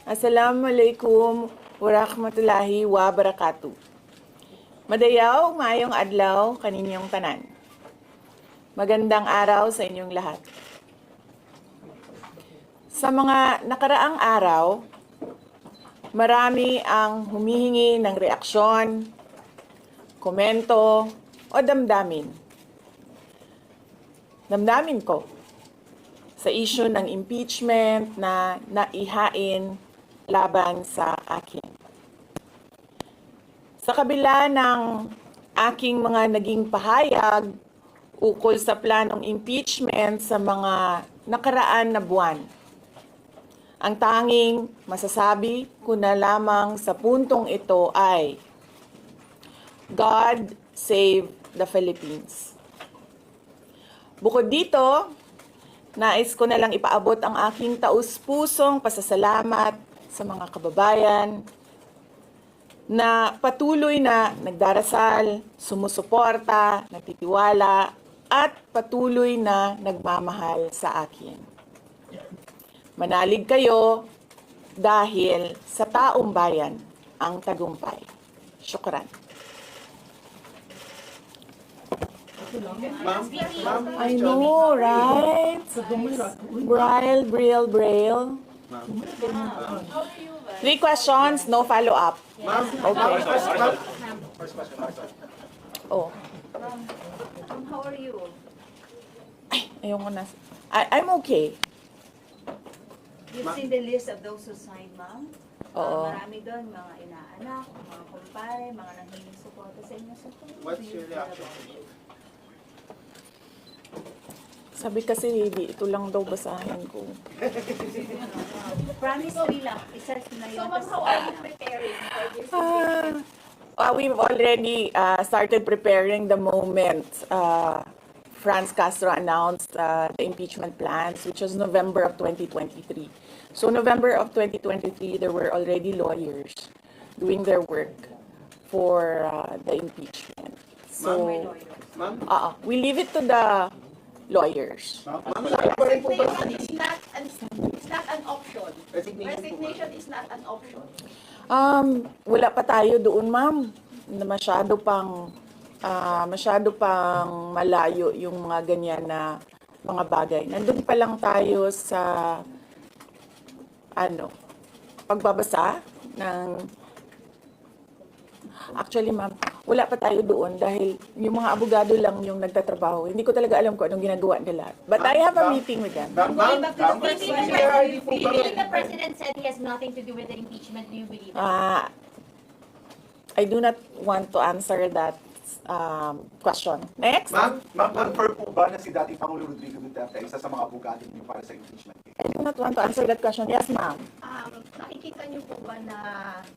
Assalamualaikum warahmatullahi wabarakatuh. Madayaw, maayong adlaw kaninyong tanan. Magandang araw sa inyong lahat. Sa mga nakaraang araw, marami ang humihingi ng reaksyon, komento o damdamin. Damdamin ko sa issue ng impeachment na naihain laban sa akin. Sa kabila ng aking mga naging pahayag ukol sa planong impeachment sa mga nakaraan na buwan, ang tanging masasabi ko na lamang sa puntong ito ay God save the Philippines. Bukod dito, nais ko na lang ipaabot ang aking taus-pusong pasasalamat sa mga kababayan na patuloy na nagdarasal, sumusuporta, nagtitiwala, at patuloy na nagmamahal sa akin. Manalig kayo dahil sa taong bayan ang tagumpay. Syukran. I know, right? Braille. 3 questions, no follow-up. Okay. First question. Oh. How are you? Ay, ayoko na. I'm okay. You've seen the list of those who signed, ma'am? Oo. Marami doon, mga inaanak, mga kumpare, mga nanghiling suporta sa inyo. What's your reaction? Sabi kasi, ito lang daw basahin ko. Promise 3 lang. Isa na yun. So, ma'am, how are you preparing for this? We've already started preparing the moment Franz Castro announced the impeachment plans, which was November of 2023. So November of 2023, there were already lawyers doing their work for the impeachment. So, Ma'am? we leave it to the lawyers. Resignation is not an option. Resignation is not an option. Wala pa tayo doon, ma'am. Na masyado pang malayo yung mga ganyan na mga bagay. Nandun pa lang tayo sa pagbabasa ng actually, ma'am, wala pa tayo doon dahil yung mga abogado lang yung nagtatrabaho. Hindi ko talaga alam kung anong ginagawa nila. But I have a meeting with them. Going back to the Even the president said he has nothing to do with the impeachment. Do you believe that? I do not want to answer that question. Next. Ma'am, confirm po ba na si dating Pangulo Rodrigo Duterte ay isa sa mga abogado niyo para sa impeachment case? I do not want to answer that question. Yes, ma'am. Nakikita niyo po ba na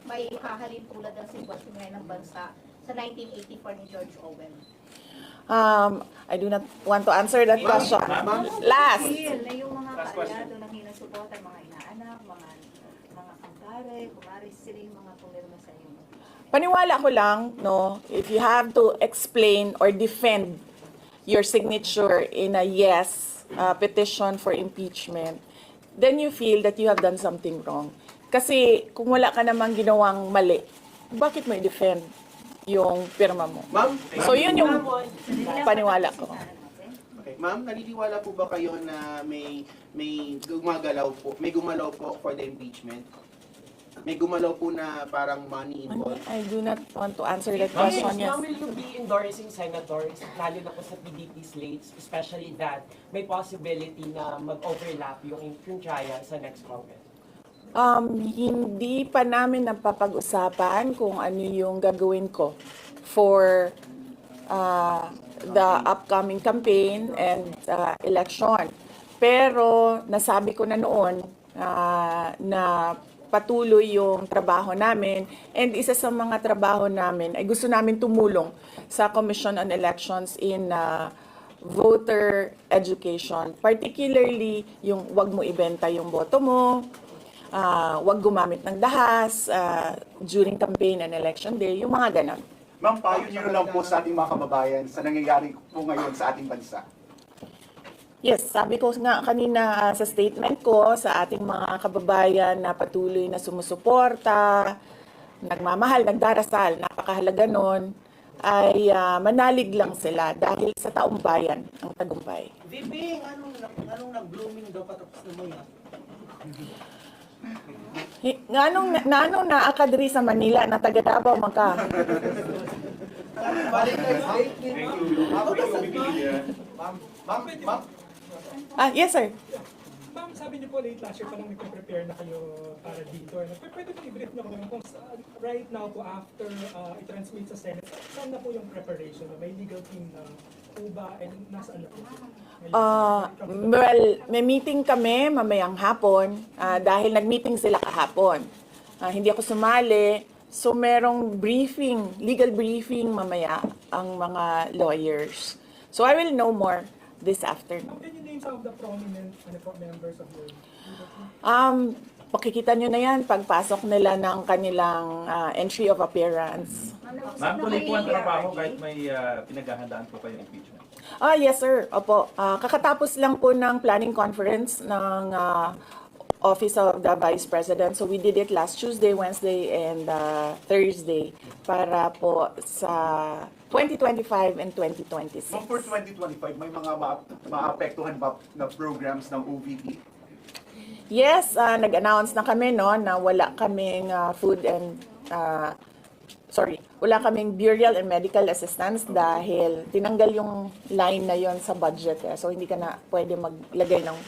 may hahalin tulad ng sitwasyon ngayon ng bansa sa 1984 ni George Orwell? I do not want to answer that question. Last. Na yung mga kaalyado ng hiling suporta, mga inaanak, mga kumpare, kumari sila yung mga pumirma sa inyo. Paniwala ko lang, no, if you have to explain or defend your signature in a yes petition for impeachment, then you feel that you have done something wrong. Kasi kung wala ka namang ginawang mali, bakit mo i-defend yung pirma mo? Ma'am? So yun yung paniwala ko. Okay. Ma'am, naniniwala po ba kayo na may gumalaw po for the impeachment? May gumalaw po na parang money involved? I do not want to answer that question. Yes. Will you be endorsing senators, lalo na po sa PDP slates, especially that may possibility na mag-overlap yung trial sa next Congress? Hindi pa namin napapag-usapan kung ano yung gagawin ko for the upcoming campaign and election. Pero nasabi ko na noon na patuloy yung trabaho namin, and isa sa mga trabaho namin ay gusto namin tumulong sa Commission on Elections in voter education, particularly yung wag mo ibenta yung boto mo, wag gumamit ng dahas during campaign and election day, yung mga ganon. Ma'am, payo niyo lang po sa ating mga kababayan sa nangyayari po ngayon sa ating bansa. Yes, sabi ko nga kanina sa statement ko sa ating mga kababayan na patuloy na sumusuporta, nagmamahal, nagdarasal, napakahalaga nun, ay manalig lang sila dahil sa taong bayan ang tagumpay. Bibing, anong nag-blooming daw patapos na mo yan? Nganong naakadri sa Manila na taga Davao man ka? Valentine's Day. Ako ba sa Ma'am, Yes sir. Ma'am, sabi niyo po late last year pa lang nagpe-prepare na kayo para dito. Pwede po i-brief niyo kung right now po after i-transmit sa Senate, saan na po yung preparation? May legal team na po ba and nasaan na po? Well, may meeting kami mamayang hapon dahil nag-meeting sila kahapon. Hindi ako sumali. So merong briefing, legal briefing mamaya ang mga lawyers. So I will know more this afternoon. Can you name some of the prominent members of your legal team? Pakikita nyo na yan pagpasok nila ng kanilang entry of appearance. Ma'am, tuloy po ang trabaho kahit may pinaghahandaan po kayong impeachment. Yes sir, opo. Kakatapos lang po ng planning conference ng Office of the Vice President. So we did it last Tuesday, Wednesday, and Thursday para po sa 2025 and 2026. Ma'am, for 2025, may mga maapektuhan ba na programs ng OVP? Yes, nag-announce na kami no na wala kaming wala kaming burial and medical assistance dahil tinanggal yung line na yon sa budget. So hindi ka na pwede maglagay ng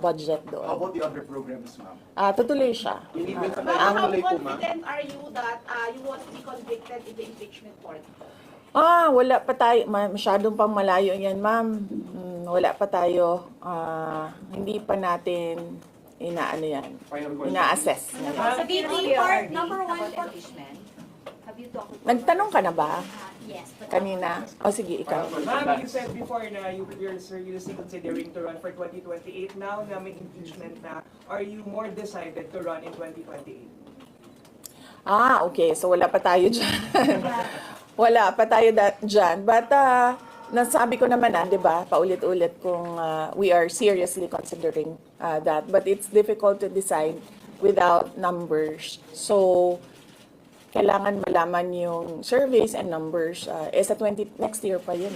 budget How doon. about the other programs, ma'am? Tutuloy siya. Inibig sa Ma'am, kayo how tuloy po, ma'am. confident are you that you won't be convicted in the impeachment court? Wala pa tayo, masyadong pang malayo yan, ma'am. Wala pa tayo, hindi pa natin inaano yan, ina-assess. Sa VP part, number one About for... impeachment, have you talked with... Nagtanong ka na ba Yes. But kanina? Sige, ikaw. Ma'am, you said before na you're seriously considering to run for 2028. Now na may impeachment na, are you more decided to run in 2028? Okay. So wala pa tayo dyan. Wala pa tayo dyan. But nasabi ko naman di ba, paulit-ulit kung we are seriously considering that. But it's difficult to decide without numbers. So, kailangan malaman yung surveys and numbers. Sa next year pa yun.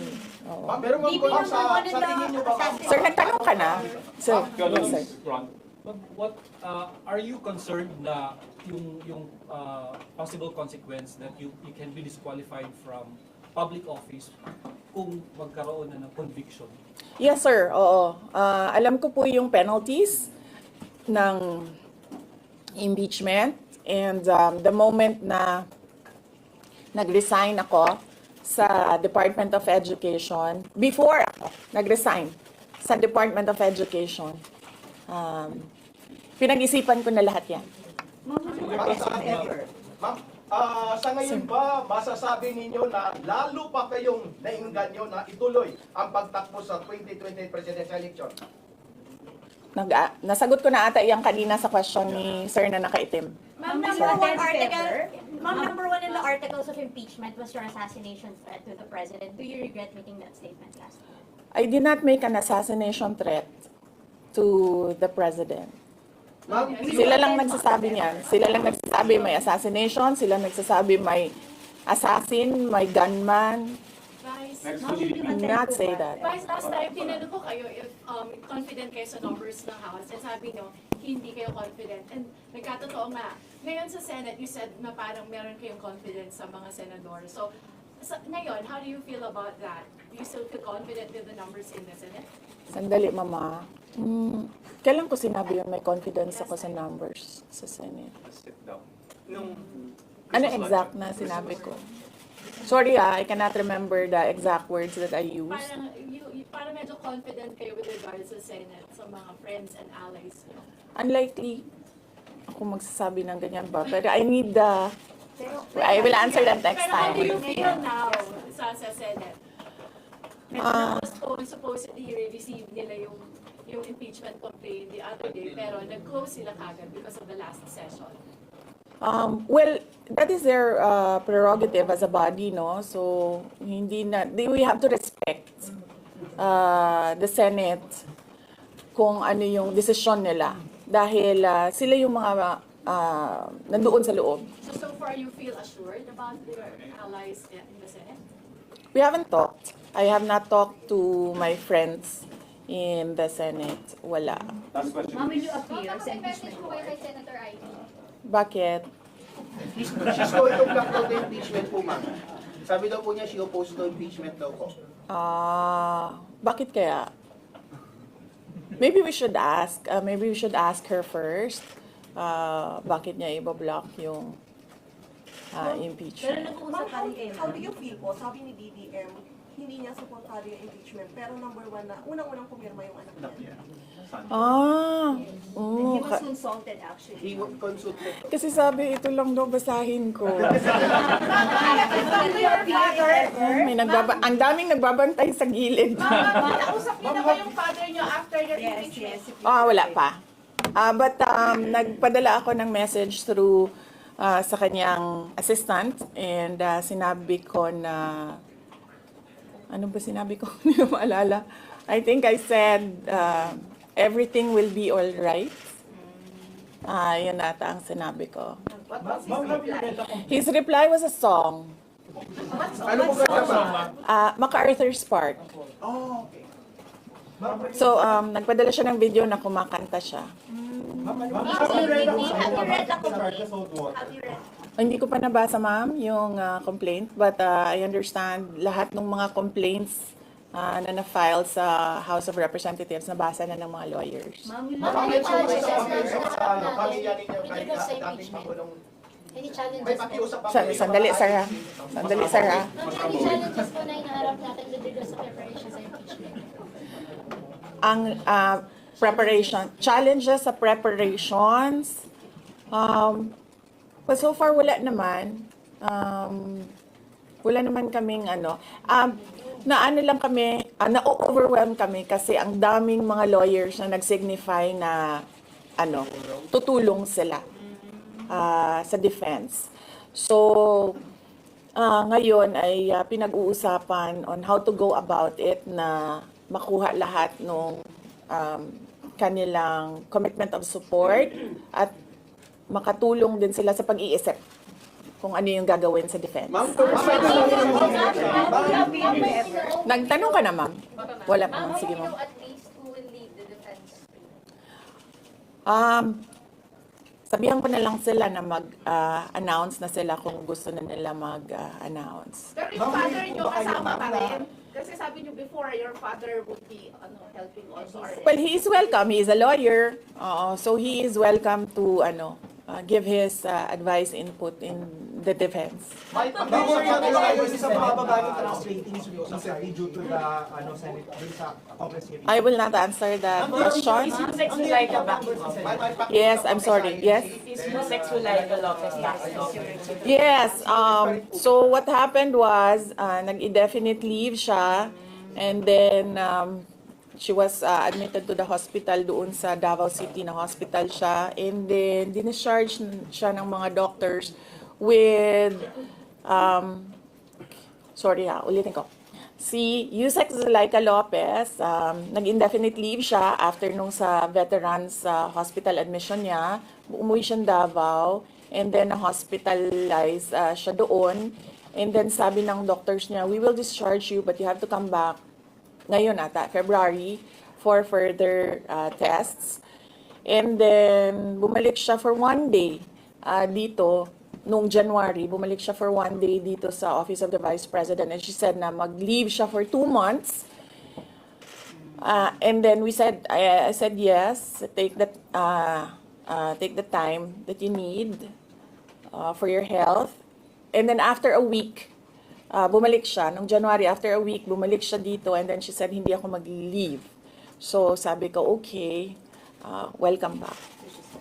Oo. Ma'am, pero ma'am, VP number sa one in tingin niyo ba, ma'am? Sir, nagtanong ka na? Sir, yes, sir. But what are you concerned na yung possible consequence that you can be disqualified from public office kung magkaroon na ng conviction? Yes, sir. Oo. Alam ko po yung penalties ng impeachment. And the moment na nag-resign ako sa Department of Education, before ako nag-resign sa Department of Education, pinag-isipan ko na lahat yan. Ma'am, sa ngayon ba, masasabi ninyo na lalo pa kayong nainganyo na ituloy ang pagtakbo sa 2020 presidential election? Nasagot ko na ata yung kanina sa question ni sir na nakaitim. Ma'am, number one in the articles of impeachment was your assassination threat to the president. Do you regret making that statement last week? I did not make an assassination threat to the president. Ma'am, Sila lang nagsasabi niyan. Sila lang nagsasabi may assassination, sila nagsasabi may assassin, may gunman. Do not say that. Vice, last time, tinanong ko kayo if confident kayo sa numbers ng House. And sabi nyo, hindi kayo confident. And nagkatotoo nga. Ngayon sa Senate, you said na parang meron kayong confidence sa mga senador. So, ngayon, how do you feel about that? Do you still feel confident with the numbers in the Senate? Sandali, mama. Kailan ko sinabi yun may confidence ako sa numbers sa Senate? Sit down. Ano exact na sinabi ko? Sorry I cannot remember the exact words that I used. Parang medyo confident kayo with regards sa Senate, sa mga friends and allies nyo. Unlikely ako magsasabi ng ganyan ba? Pero I will answer that next Pero how do you time. feel now sa Senate? Medyo na-postpone, supposedly receive nila yung impeachment complaint the other day, pero nag-close sila kagad because of the last session. Well, that is their prerogative as a body, no? So, we have to respect the Senate kung ano yung desisyon nila. Dahil sila yung mga nandoon sa loob. So far you feel assured about your allies in the Senate? We haven't talked. I have not talked to my friends in the Senate. Wala. Last question. Ma'am, will you appear sa Message impeachment po kayo court? kay Senator Ivy. Bakit? She's going to block daw the impeachment po, ma'am. Sabi daw po niya, she opposed to impeachment daw po. Bakit kaya? Maybe we should ask. Maybe we should ask her first. Bakit niya ibablock yung Pero impeachment? nag-uusap pa rin kayo. How do you feel po? Sabi ni BBM, hindi niya supportado yung impeachment. Pero number one na, unang-unang pumirma yung anak niya. He was consulted actually. He consulted. Kasi sabi, ito lang daw basahin ko. Ang daming nagbabantay sa gilid. Nakausap niyo na ba yung father niyo after your impeachment? Wala pa. But nagpadala ako ng message through sa kanyang assistant and sinabi ko na, ano ba sinabi ko? Hindi ko maalala. I think I said, everything will be all right. Yun ata ang sinabi ko. His reply was a song. Ano po ba? MacArthur's Park. Oh, okay. So, nagpadala siya ng video na kumakanta siya. Hindi ko pa nabasa, ma'am, yung complaint. But I understand lahat ng mga complaints na na-file sa House of Representatives, nabasa na ng mga lawyers. Any challenges May po? pakiusap ako. Sandali, Sarah. Sandali, Sarah. Any challenges po na inaharap natin with regards sa preparation sa impeachment? Ang challenges sa preparations, but so far wala naman. Wala naman kaming lang kami, na-overwhelm kami kasi ang daming mga lawyers na nag-signify na tutulong sila sa defense. So, ngayon ay pinag-uusapan on how to go about it na makuha lahat ng kanilang commitment of support at makatulong din sila sa pag-iisip kung ano yung gagawin sa defense. Nagtanong ka na, ma'am? Wala pa, ma'am. Sige, ma'am. At least who will lead the defense? Sabihan ko na lang sila na mag-announce na sila kung gusto na nila mag-announce. Pero yung father nyo kasama pa rin? Kasi sabi nyo before, your father would be helping also. Well, he is welcome. He is a lawyer. So he is welcome to give his advice, input in the defense. I will not answer that question. Is Yusek Zulaika back? Yes, I'm sorry. Yes? Is Yusek Zulaika Lopez back? Yes. So what happened was, nag-indefinite leave siya, and then she was admitted to the hospital doon sa Davao City na hospital siya, and then discharge siya ng mga doctors with ulitin ko. Si Yusek Zulaika Lopez, nag-indefinite leave siya after nung sa veterans hospital admission niya. Umuwi siya ng Davao, and then hospitalized siya doon. And then sabi ng doctors niya, we will discharge you but you have to come back ngayon ata, February, for further tests. And then bumalik siya for 1 day dito. Noong January, bumalik siya for 1 day dito sa Office of the Vice President, and she said na mag-leave siya for 2 months. And then I said yes, take the time that you need for your health. And then after a week, bumalik siya. Noong January, after a week, bumalik siya dito, and then she said hindi ako mag-leave. So sabi ko, okay, welcome back.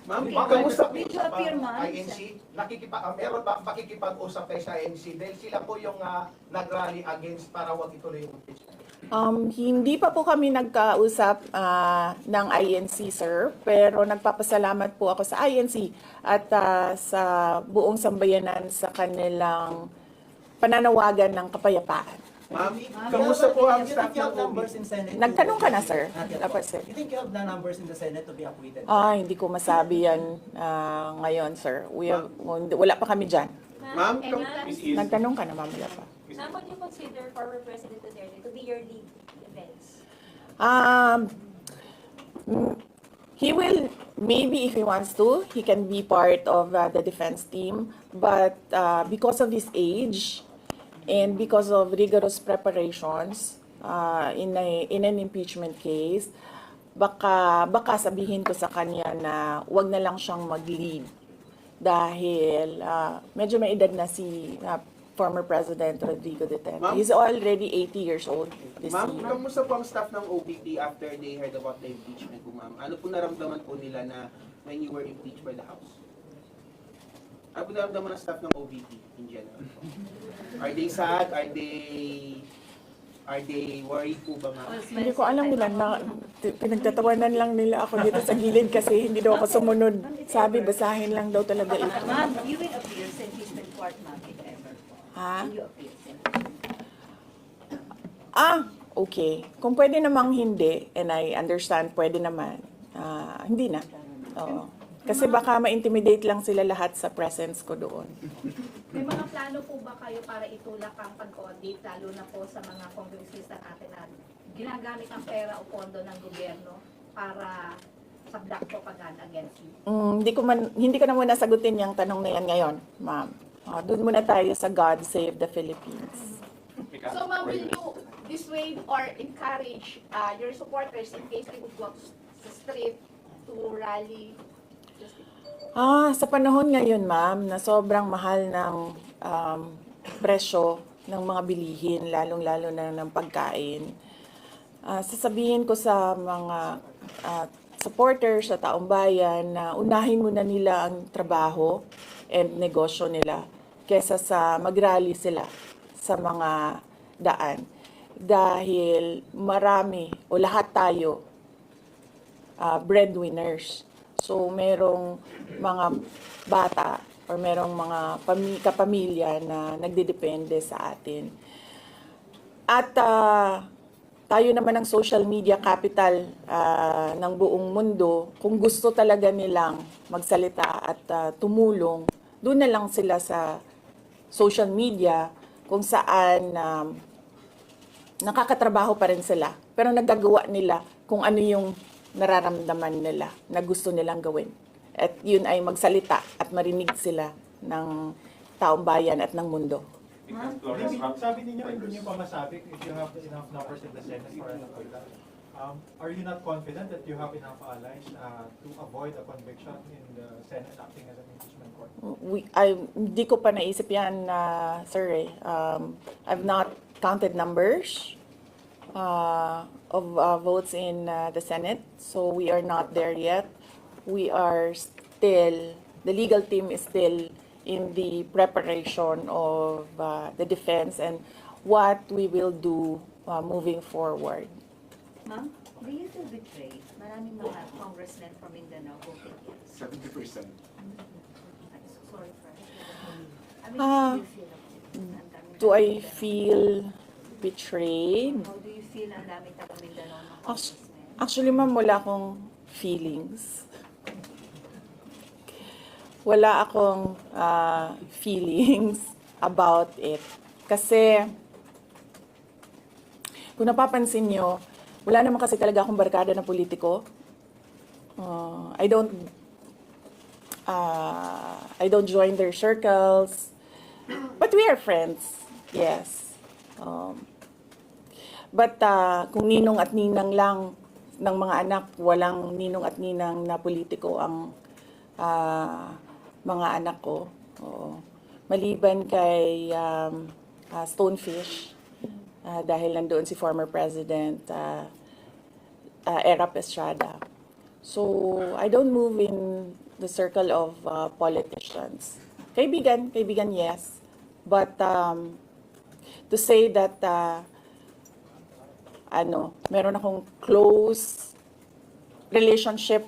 Ma'am, kamusta po Did you appear, ma'am? INC? Meron ba pakikipag-usap kayo sa INC? Dahil sila po yung nag-rally against para wag ituloy yung impeachment. Hindi pa po kami nagkausap ng INC, sir. Pero nagpapasalamat po ako sa INC at sa buong sambayanan sa kanilang pananawagan ng kapayapaan. Ma'am, kamusta po ang staff ng numbers in Senate? Nagtanong ka na, sir? Not yet Dapat, po. sir. You think you have the numbers in the Senate to be acquitted? Hindi ko masabi yan ngayon, sir. Wala pa kami dyan. Ma'am, Nagtanong ka na, ma'am. Wala pa. Ma'am, would you consider former President Duterte to be your lead defense? He will, maybe if he wants to, he can be part of the defense team. But because of his age and because of rigorous preparations in an impeachment case, baka sabihin ko sa kanya na wag na lang siyang mag-lead dahil medyo may edad na si former President Rodrigo Duterte. He's already 80 years old this Ma'am, year. kamusta po ang staff ng OVP after they heard about the impeachment po, ma'am? Ano po naramdaman po nila na when you were impeached by the House? Ano po naramdaman ng staff ng OVP in general? Are they sad? Are they worried po ba, ma'am? Hindi ko alam nila na pinagtatawanan lang nila ako dito sa gilid kasi hindi daw ako sumunod. Sabi, basahin lang daw talaga ito. Ma'am, you will appear sa impeachment court, ma'am, if ever. Ha? Will you appear sa Okay. Kung pwede namang hindi, and I understand, pwede naman, hindi na. Oo. Kasi baka ma-intimidate lang sila lahat sa presence ko doon. May mga plano po ba kayo para itulak ang pag-audit, lalo na po sa mga kongresista natin na ginagamit ang pera o pondo ng gobyerno para sa black propaganda against you? Hindi ko na muna sagutin yung tanong na yan ngayon, ma'am. Doon muna tayo sa God Save the Philippines. So ma'am, will you dissuade or encourage your supporters in case they would go to the street to rally? Sa panahon ngayon, ma'am, na sobrang mahal ng presyo ng mga bilihin, lalong-lalo na ng pagkain, sasabihin ko sa mga supporters sa taong bayan na unahin muna nila ang trabaho and negosyo nila kesa sa mag-rally sila sa mga daan. Dahil marami o lahat tayo breadwinners. So merong mga bata or merong mga kapamilya na nagdedepende sa atin. At tayo naman ang social media capital ng buong mundo. Kung gusto talaga nilang magsalita at tumulong, doon na lang sila sa social media kung saan nakakatrabaho pa rin sila. Pero nagagawa nila kung ano yung nararamdaman nila na gusto nilang gawin. At yun ay magsalita at marinig sila ng taong bayan at ng mundo. Sabi ninyo, hindi niyo pa masabi if you have enough numbers in the Senate for an acquittal. Are you not confident that you have enough allies to avoid a conviction in the Senate acting as an impeachment court? Hindi ko pa naisip yan, sir. I've not counted numbers of votes in the Senate, so we are not there yet. We are still, the legal team is still in the preparation of the defense and what we will do moving forward. Ma'am, do you feel betrayed? Maraming mga congressmen from Mindanao voted yes. 70%. Sorry for that. Do I feel betrayed? How do you feel ang daming taga Mindanao na congressmen? Actually, ma'am, wala akong feelings. Wala akong feelings about it. Kasi, kung napapansin nyo, wala naman kasi talaga akong barkada na politiko. I don't join their circles. But we are friends. Yes. But kung ninong at ninang lang ng mga anak, walang ninong at ninang na politiko ang mga anak ko. Oo. Maliban kay Stonefish, dahil nandoon si former President Erap Estrada. So, I don't move in the circle of politicians. Kaibigan, yes. But to say that meron akong close relationship,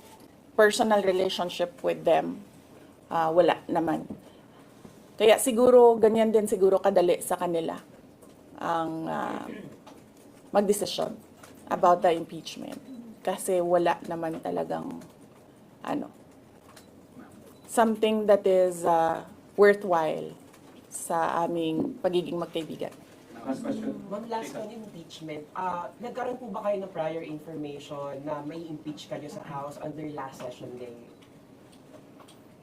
personal relationship with them, wala naman. Kaya siguro, ganyan din siguro kadali sa kanila ang magdesisyon about the impeachment. Kasi wala naman talagang something that is worthwhile sa aming pagiging magkaibigan. Last question. Ma'am, last on impeachment, nagkaroon po ba kayo ng prior information na may impeach kayo sa House on their last session day?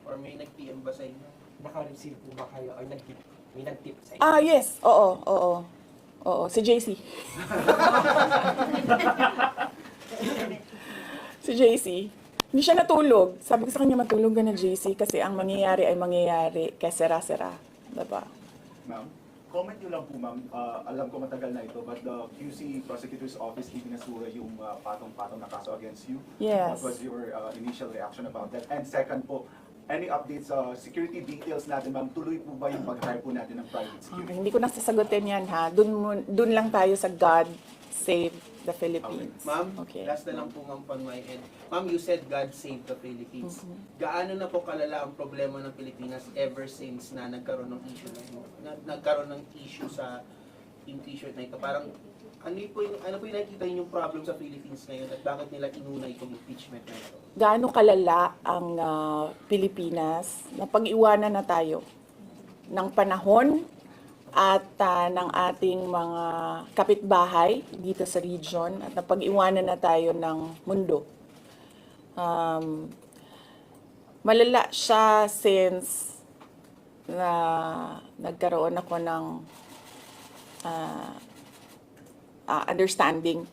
Or may nag-PM ba sa inyo? Naka-receive po ba kayo or may nag-tip sa inyo? Yes. Oo. Si JC. Si JC. Hindi siya natulog. Sabi ko sa kanya, matulog ka na, JC, kasi ang mangyayari ay mangyayari kaya sera-sera. Diba? Ma'am, comment nyo lang po, ma'am. Alam ko matagal na ito, but the QC Prosecutor's Office ibinasura yung patong-patong na kaso against you. Yes. What was your initial reaction about that? And second po, any updates sa security details natin, ma'am? Tuloy po ba yung pag-hire po natin ng private security? Okay, hindi ko nasasagutin yan, ha? Dun lang tayo sa God Save the Philippines. Okay. Ma'am, Okay. last na lang po ma'am on my end. Ma'am, you said God save the Philippines. Gaano na po kalala ang problema ng Pilipinas ever since na nagkaroon ng issue sa impeachment na ito? Parang ano po yung nakikita yung problem sa Philippines ngayon at bakit nila inuna itong impeachment na ito? Gaano kalala ang Pilipinas na pag-iwanan na tayo ng panahon at ng ating mga kapitbahay dito sa region at napag-iwanan na tayo ng mundo. Malala siya since na nagkaroon ako ng understanding.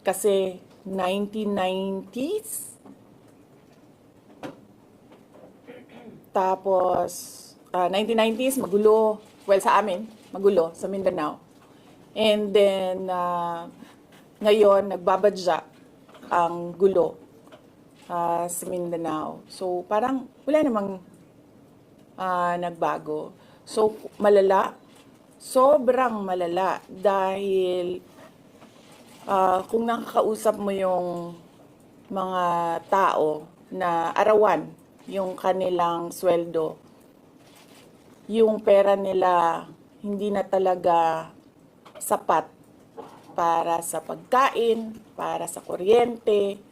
Kasi 1990s, tapos 1990s, magulo. Well, sa amin, magulo, sa Mindanao. And then, ngayon, nagbabadya ang gulo sa Mindanao. So, parang wala namang nagbago. So, malala. Sobrang malala. Dahil kung nakakausap mo yung mga tao na arawan yung kanilang sweldo, yung pera nila hindi na talaga sapat para sa pagkain, para sa kuryente,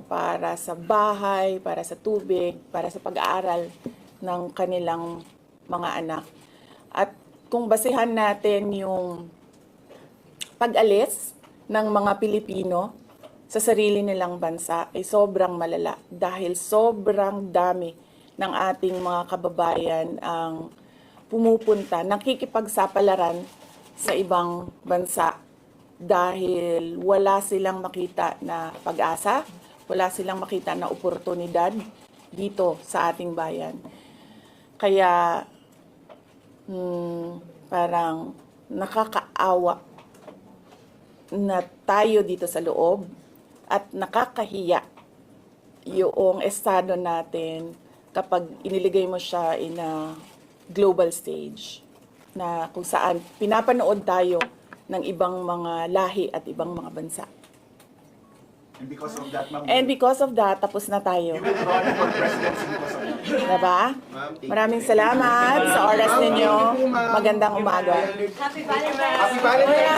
para sa bahay, para sa tubig, para sa pag-aaral ng kanilang mga anak. At kung basehan natin yung pag-alis ng mga Pilipino sa sarili nilang bansa ay sobrang malala dahil sobrang dami ng ating mga kababayan ang pumupunta, nakikipagsapalaran sa ibang bansa dahil wala silang makita na pag-asa, wala silang makita na oportunidad dito sa ating bayan. Kaya parang nakakaawa na tayo dito sa loob at nakakahiya yung estado natin kapag iniligay mo siya in a global stage na kung saan pinapanood tayo ng ibang mga lahi at ibang mga bansa. And because of that, ma'am, And because of that, tapos na tayo. you will run for presidency because of that. Diba? Maraming salamat sa oras ninyo. Magandang umaga. Happy Valentine's! Happy Valentine's!